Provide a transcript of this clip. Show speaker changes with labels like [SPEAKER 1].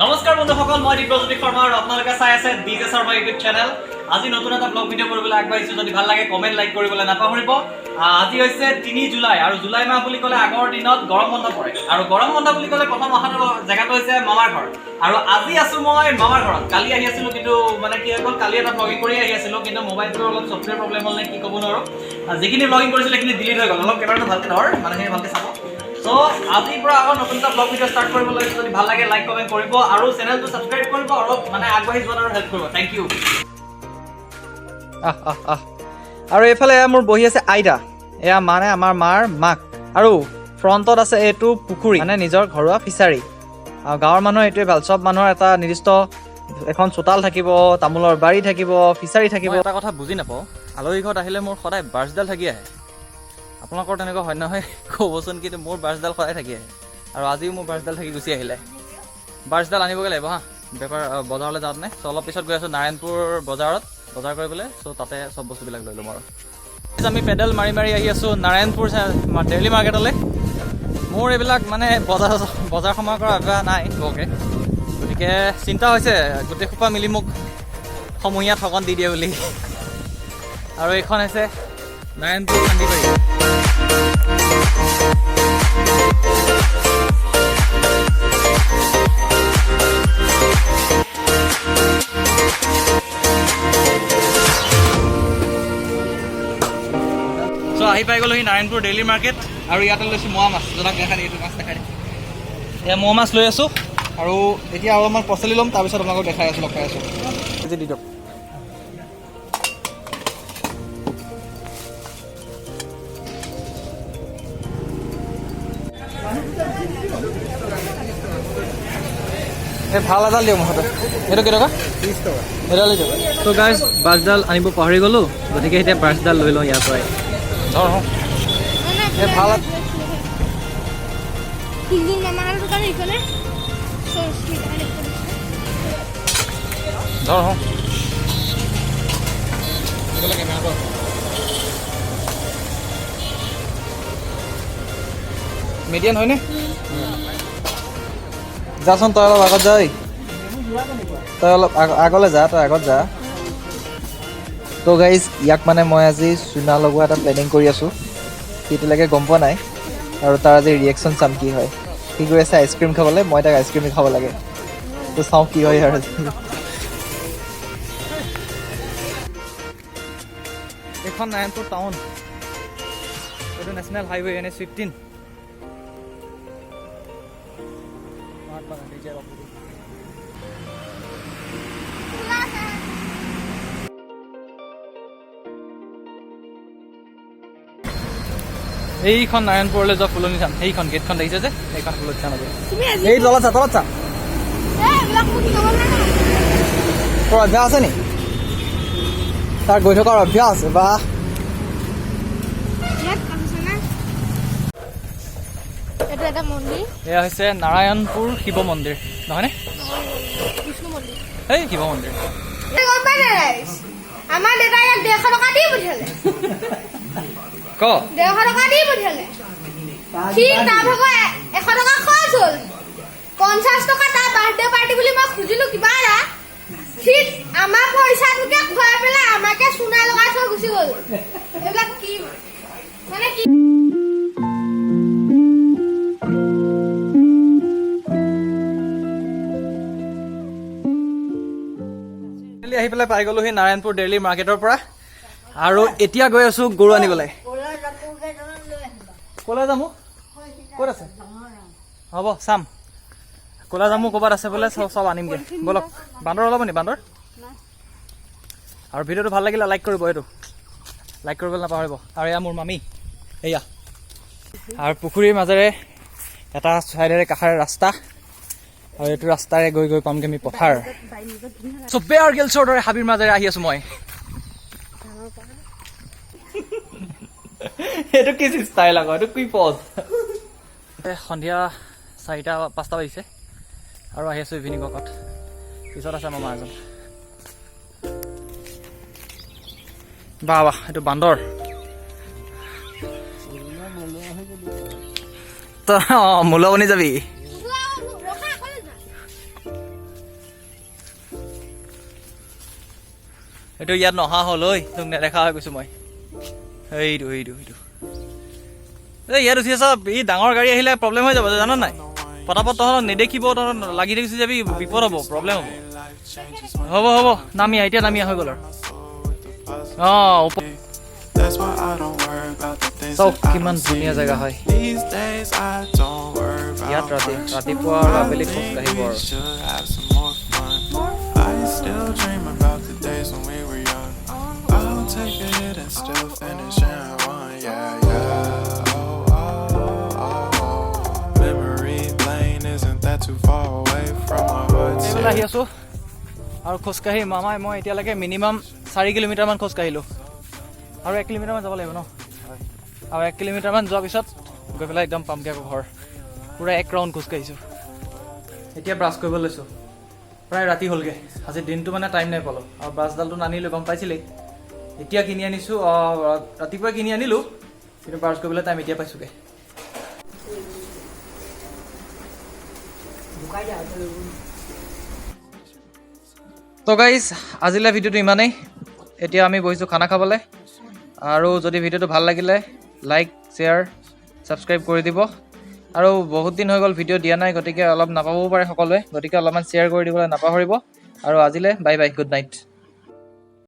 [SPEAKER 1] নমস্কাৰ বন্ধুসকল, মই দিব্যজ্যোতি শৰ্মা আৰু আপোনালোকে চাই আছে ডিজে শৰ্মা ইউটিউব চেনেল। আজি নতুন এটা ব্লগ ভিডিঅ' কৰিবলৈ আগবাঢ়িছো। যদি ভাল লাগে কমেণ্ট লাইক কৰিবলৈ নাপাহৰিব। আজি হৈছে 3 জুলাই আৰু জুলাই মাহ বুলি ক'লে আগৰ দিনত গৰম বন্ধ পৰে আৰু গৰম বন্ধ বুলি ক'লে প্ৰথম অহাৰ জেগাটো হৈছে মামাৰ ঘৰ। আৰু আজি আছো মই মামাৰ ঘৰত। কালি আহি আছিলোঁ, কিন্তু মানে কি হৈ গ'ল, কালি এটা ব্লগিং কৰি আহি আছিলোঁ, কিন্তু মোবাইলটোৰ অলপ ছফ্টৱেৰ প্ৰব্লেম হ'ল নে কি ক'ব নোৱাৰোঁ। যিখিনি ব্লগিং কৰিছিলোঁ সেইখিনি ডিলিট হৈ গ'ল। অলপ কেমেৰাটো ভালকৈ ধৰ, মানুহখিনি ভালকৈ চাব। সো আজিৰ পৰা আকৌ নতুন এটা ব্লগ ভিডিঅ' ষ্টাৰ্ট কৰিব লাগিছে। যদি ভাল লাগে লাইক কমেণ্ট কৰিব আৰু চেনেলটো ছাবস্ক্ৰাইব কৰিব, অলপ মানে আগবাঢ়ি যোৱাত আৰু হেল্প কৰিব। Thank you.
[SPEAKER 2] আৰু এইফালে মোৰ বহি আছে আইতা, এয়া মানে আমাৰ মাৰ মাক, আৰু ফ্ৰণ্টত আছে এইটো পুখুৰী, মানে নিজৰ ঘৰুৱা ফিচাৰী। আৰু গাঁৱৰ মানুহৰ এইটোৱে ভাল, চব মানুহৰ এটা নিৰ্দিষ্ট এখন চোতাল থাকিব, তামোলৰ বাৰী থাকিব, ফিচাৰী থাকিব।
[SPEAKER 3] এটা কথা বুজি নাপাওঁ, আলহী ঘৰত আহিলে মোৰ সদায় ব্ৰাছডাল থাকি আহে। আপোনালোকৰ তেনেকুৱা হয় নহয় ক'বচোন, কিন্তু মোৰ ব্ৰাছডাল সদায় থাকি আহে। আৰু আজিও মোৰ ব্ৰাছডাল থাকি গুচি আহিলে। ব্ৰাছডাল আনিবগৈ লাগিব হা, বজাৰলৈ যাওঁতে। চ' অলপ পিছত গৈ আছোঁ নাৰায়ণপুৰ বজাৰত বজাৰ কৰিবলৈ। চ' তাতে চব বস্তুবিলাক লৈ ল'ম আৰু আমি পেডেল মাৰি মাৰি আহি আছোঁ নাৰায়ণপুৰ ডেইলি মাৰ্কেটলৈ। মোৰ এইবিলাক মানে বজাৰ সমাৰ কৰা অভ্যাস নাই বৰকৈ, গতিকে চিন্তা হৈছে গোটেই সোপা মিলি মোক সমূহীয়া ঠগন দি দিয়ে বুলি। আৰু এইখন হৈছে নাৰায়ণপুৰ কান্দিবাৰী। চ' আহি পাই গ'লোহি নাৰায়ণপুৰ ডেইলি মাৰ্কেট, আৰু ইয়াতে লৈছোঁ মোৱা মাছ। জনাক দেখাই দিয়ে, এইটো মাছ দেখাই দিয়ে। এয়া মোৱা মাছ লৈ আছোঁ, আৰু এতিয়া অলপমান পচলি ল'ম, তাৰপিছত আপোনালোকক দেখাই আছোঁ, লগ পাই আছোঁ। দি দিয়ক। এই ভাল এডাল দিয়ক মুঠতে। এইটো কেইটকা? 30 টকা। এডাল দিয়ক। ত' গাইজ, ব্ৰাছডাল আনিব পাহৰি গ'লোঁ, গতিকে এতিয়া ব্ৰাছডাল লৈ লওঁ ইয়াৰ পৰাই। ধৰ এই ভাল ধৰ মিডিয়াম হয়নে? যাচোন, তই অলপ আগত যা, তই অলপ আগলৈ যা, তই আগত যা। ত' গাইজ, ইয়াক মানে মই আজি চূনা লগোৱা এটা প্লেনিং কৰি আছোঁ। সেইটোলৈকে গম পোৱা নাই, আৰু তাৰ আজি ৰিয়েকশ্যন চাম কি হয়। সি গৈ আছে আইচক্ৰীম খাবলৈ, মই তাক আইচক্ৰীম খাব লাগে। ত' চাওঁ কি হয় আৰু। এইখন নাৰায়ণপুৰ টাউন, এইটো নেশ্যনেল হাইৱে NH-15। এইখন নাৰায়ণপুৰলৈ যোৱা ফুলনি চাম, সেইখন গেটখন দেখিছে যে, সেইখন ফুলনি চাম আজি। এই তলত চা, তলত চা। তোৰ অভ্যাস আছে নি? তাৰ গৈ থকাৰ অভ্যাস আছে বা। এয়া হৈছে নাৰায়ণপুৰ শিৱ মন্দিৰ, নহয়নে? এই শিৱ মন্দিৰ।
[SPEAKER 4] আমাৰ দেউতাই ইয়াক 150 টকা দি পঠিয়ালে।
[SPEAKER 3] ক
[SPEAKER 4] 150 টকা দি পঠিয়ালে। সি তাৰ ভাগৰ 100 টকা খৰচ হ'ল। 50 টকা তাৰ বাৰ্থডে পাৰ্টি বুলি মই খুজিলো কিবা এটা। সি আমাৰ পইচাটোকে খুৱাই পেলাই আমাকে চুনা লগাই থৈ গুচি গ'ল। এইবিলাক কি মানে কি?
[SPEAKER 3] আহি পেলাই পাই গ'লোহি নাৰায়ণপুৰ ডেইলি মাৰ্কেটৰ পৰা, আৰু এতিয়া গৈ আছোঁ গৰু আনিবলৈ। ক'লৈ যামো? ক'ত আছে? হ'ব চাম। ক'লা জামু ক'ৰবাত আছে বোলে, চব আনিমগৈ ব'লক। বান্দৰ ওলাব নি? বান্দৰ? আৰু ভিডিঅ'টো ভাল লাগিলে লাইক কৰিব, এইটো লাইক কৰিবলৈ নাপাহৰিব। আৰু এয়া মোৰ মামী, এয়া। আৰু পুখুৰীৰ মাজেৰে এটা ছাইডেৰে কাষেৰে ৰাস্তা, আৰু এইটো ৰাস্তাৰে গৈ গৈ পামগৈ আমি পথাৰ। চ' বেয়াৰ গিলছৰ দৰে হাবিৰ মাজেৰে আহি আছোঁ মই। এইটো কি ষ্টাইল আকৌ, এইটো কি পজ? সন্ধিয়া 4-5 বাজিছে, আৰু আহি আছোঁ ইভিনিং ৱাকত। পিছত আছে মামা এজন। বাহ বাহ, এইটো বান্দৰ। তই মূলা বনি যাবি। এইটো ইয়াত নহা হ'ল ঐ তোক নেদেখা হৈ গৈছোঁ মই এইটো এই ইয়াত উঠি আছ ই ডাঙৰ গাড়ী আহিলে প্ৰব্লেম হৈ যাব জান নাই পটাপট তহঁতক নেদেখিব তহঁত লাগি গুচি যাবি বিপদ হ'ব প্ৰব্লেম হ'ব হ'ব নামিয়া এতিয়া নামিয়া হৈ গ'ল আৰু
[SPEAKER 5] That's why I don't worry about the things
[SPEAKER 2] চাওক
[SPEAKER 5] that I
[SPEAKER 2] কিমান
[SPEAKER 5] don't
[SPEAKER 2] ধুনীয়া
[SPEAKER 5] see.
[SPEAKER 2] জেগা হয়
[SPEAKER 5] These days I don't worry
[SPEAKER 2] ইয়াত
[SPEAKER 5] about much.
[SPEAKER 2] ৰাতিপুৱা আৰু আবেলি খোজ
[SPEAKER 5] I
[SPEAKER 2] কাঢ়িব
[SPEAKER 5] think we
[SPEAKER 2] আৰু
[SPEAKER 5] should have some more fun. I still dream about the days when we were young. I'll take a hit and still finish in one. Yeah, yeah. Oh. Memory lane isn't that too far away from my hood.
[SPEAKER 3] এইফালে আহি আছোঁ আৰু খোজকাঢ়ি মামাই মই এতিয়ালৈকে minimum 4 কিলোমিটাৰমান খোজকাঢ়িলোঁ আৰু 1 কিলোমিটাৰমান যাব লাগিব ন আৰু 1 কিলোমিটাৰমান যোৱাৰ পিছত গৈ পেলাই একদম পামগৈ আকৌ ঘৰ পূৰা 1 ৰাউণ্ড খোজকাঢ়িছোঁ এতিয়া ব্ৰাছ কৰিব লৈছোঁ প্ৰায় ৰাতি হ'লগৈ আজি দিনটো মানে টাইম নাই পালোঁ আৰু ব্ৰাছডালটো নানিলোঁ গম পাইছিলেই এতিয়া কিনি আনিছোঁ ৰাতিপুৱাই কিনি আনিলোঁ কিন্তু ব্ৰাছ কৰিবলৈ টাইম এতিয়া পাইছোঁগৈ তো গাইজ আজিলৈ ভিডিঅ'টো ইমানেই এতিয়া আমি বহিছোঁ খানা খাবলৈ আৰু যদি ভিডিঅ'টো ভাল লাগিলে লাইক শ্বেয়াৰ ছাবস্ক্ৰাইব কৰি দিব আৰু বহুত দিন হৈ গ'ল ভিডিঅ' দিয়া নাই গতিকে অলপ নাপাবও পাৰে সকলোৱে গতিকে অলপমান শ্বেয়াৰ কৰি দিবলৈ নাপাহৰিব আৰু আজিলৈ বাই বাই গুড নাইট